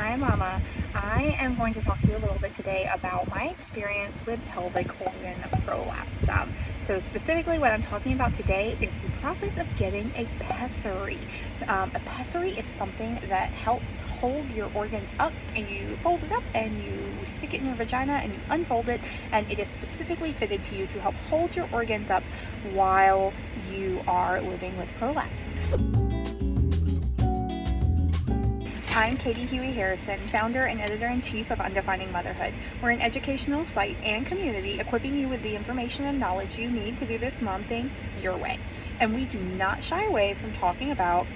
Hi Mama. I am going to talk to you a little bit today about my experience with pelvic organ prolapse. So specifically what I'm talking about today is the process of getting a pessary. A pessary is something that helps hold your organs up, and you fold it up and you stick it in your vagina and you unfold it, and it is specifically fitted to you to help hold your organs up while you are living with prolapse. I'm Katie Huey Harrison, founder and editor-in-chief of Undefining Motherhood. We're an educational site and community equipping you with the information and knowledge you need to do this mom thing your way. And we do not shy away from talking about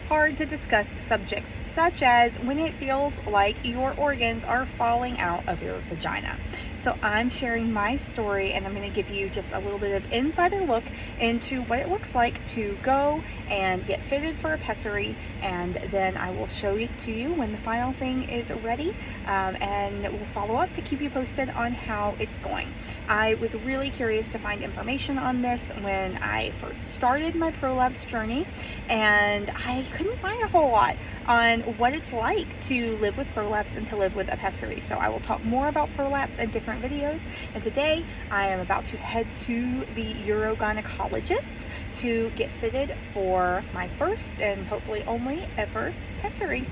hard to discuss subjects, such as when it feels like your organs are falling out of your vagina. So I'm sharing my story, and I'm going to give you just a little bit of insider look into what it looks like to go and get fitted for a pessary, and then I will show it to you when the final thing is ready, and we'll follow up to keep you posted on how it's going. I was really curious to find information on this when I first started my prolapse journey, and I couldn't find a whole lot on what it's like to live with prolapse and to live with a pessary. So I will talk more about prolapse in different videos, and today I am about to head to the urogynecologist to get fitted for my first and hopefully only ever pessary.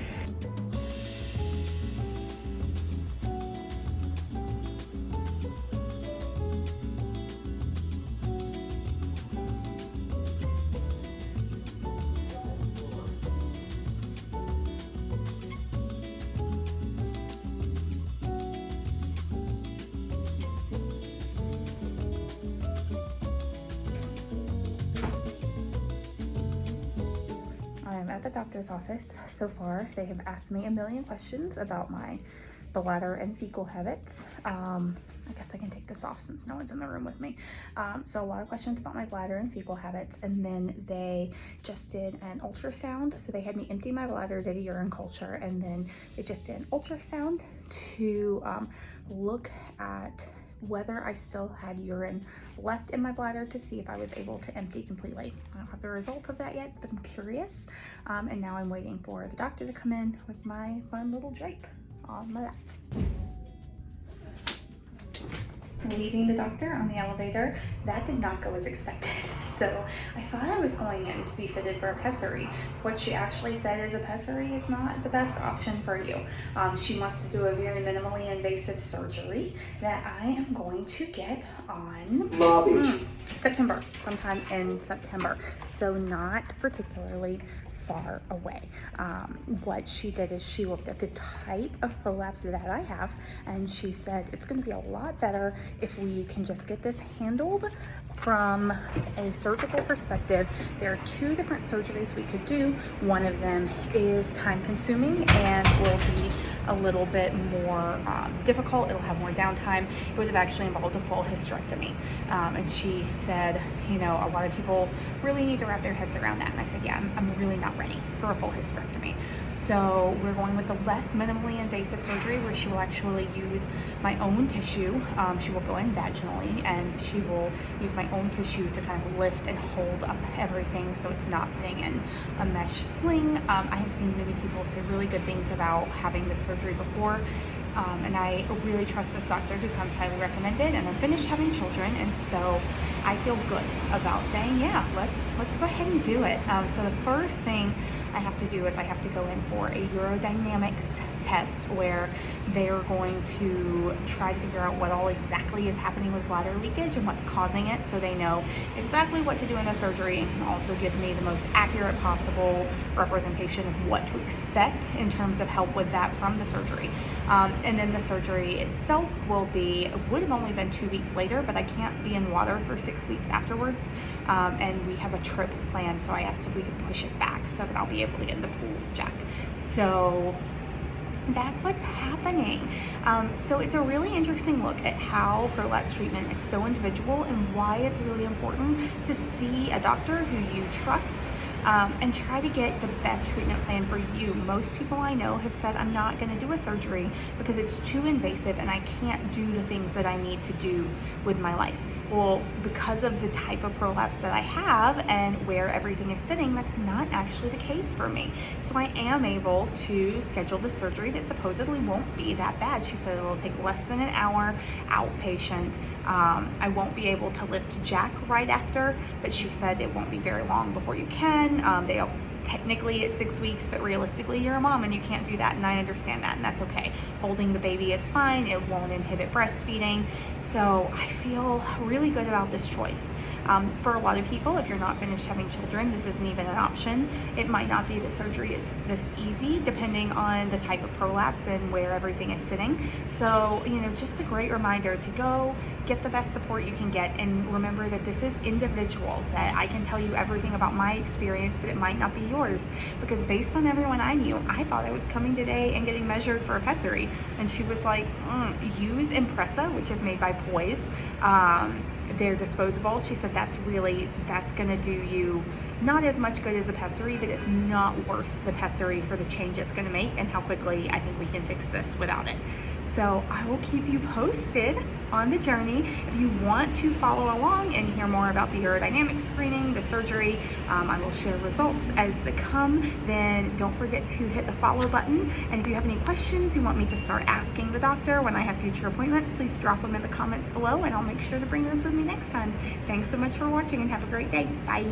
I'm at the doctor's office. So far, they have asked me a million questions about my bladder and fecal habits. I guess I can take this off since no one's in the room with me. So a lot of questions about my bladder and fecal habits, and then they just did an ultrasound. So they had me empty my bladder, did a urine culture, and then they just did an ultrasound to look at whether I still had urine left in my bladder to see if I was able to empty completely. I don't have the results of that yet, but I'm curious. And now I'm waiting for the doctor to come in with my fun little drape on my lap. Leaving the doctor on the elevator, that did not go as expected. So I thought I was going in to be fitted for a pessary. What she actually said is a pessary is not the best option for you. She wants to do a very minimally invasive surgery that I am going to get on September, sometime in September. So not particularly far away. What she did is she looked at the type of prolapse that I have, and she said it's going to be a lot better if we can just get this handled from a surgical perspective. There are two different surgeries we could do. One of them is time consuming and will be a little bit more difficult. It'll have more downtime. It would have actually involved a full hysterectomy. And she said, you know, a lot of people really need to wrap their heads around that. And I said, yeah, I'm really not ready for a full hysterectomy. So we're going with the less minimally invasive surgery, where she will actually use my own tissue. She will go in vaginally, and she will use my own tissue to kind of lift and hold up everything so it's not putting in a mesh sling. I have seen many people say really good things about having this surgery before, and I really trust this doctor who comes highly recommended, and I'm finished having children, and so I feel good about saying, yeah, let's go ahead and do it. So the first thing I have to do is I have to go in for a urodynamics test, where they are going to try to figure out what all exactly is happening with bladder leakage and what's causing it, so they know exactly what to do in the surgery and can also give me the most accurate possible representation of what to expect in terms of help with that from the surgery. And then the surgery itself would have only been 2 weeks later, but I can't be in water for 6 weeks afterwards. And we have a trip planned, so I asked if we could push it back so that I'll be able to get in the pool with Jack. So that's what's happening. So it's a really interesting look at how prolapse treatment is so individual, and why it's really important to see a doctor who you trust, and try to get the best treatment plan for you. Most people I know have said, I'm not going to do a surgery because it's too invasive and I can't do the things that I need to do with my life. Well, because of the type of prolapse that I have and where everything is sitting, that's not actually the case for me. So I am able to schedule the surgery that supposedly won't be that bad. She said it will take less than an hour, outpatient. I won't be able to lift Jack right after, but she said it won't be very long before you can. Technically it's 6 weeks, but realistically you're a mom and you can't do that, and I understand that, and that's okay. Holding the baby is fine. It won't inhibit breastfeeding. So I feel really good about this choice. For a lot of people, if you're not finished having children, this isn't even an option. It might not be that surgery is this easy depending on the type of prolapse and where everything is sitting. So, just a great reminder to go get the best support you can get, and remember that this is individual, that I can tell you everything about my experience, but it might not be yours, because based on everyone I knew, I thought I was coming today and getting measured for a pessary, and she was like, use Impressa, which is made by Poise. They're disposable. She said that's gonna do you not as much good as a pessary, but it's not worth the pessary for the change it's gonna make and how quickly I think we can fix this without it. So I will keep you posted on the journey. If you want to follow along and hear more about the urodynamic screening, the surgery, I will share results as they come. Then don't forget to hit the follow button. And if you have any questions you want me to start asking the doctor when I have future appointments, please drop them in the comments below and I'll make sure to bring those with me next time. Thanks so much for watching and have a great day. Bye.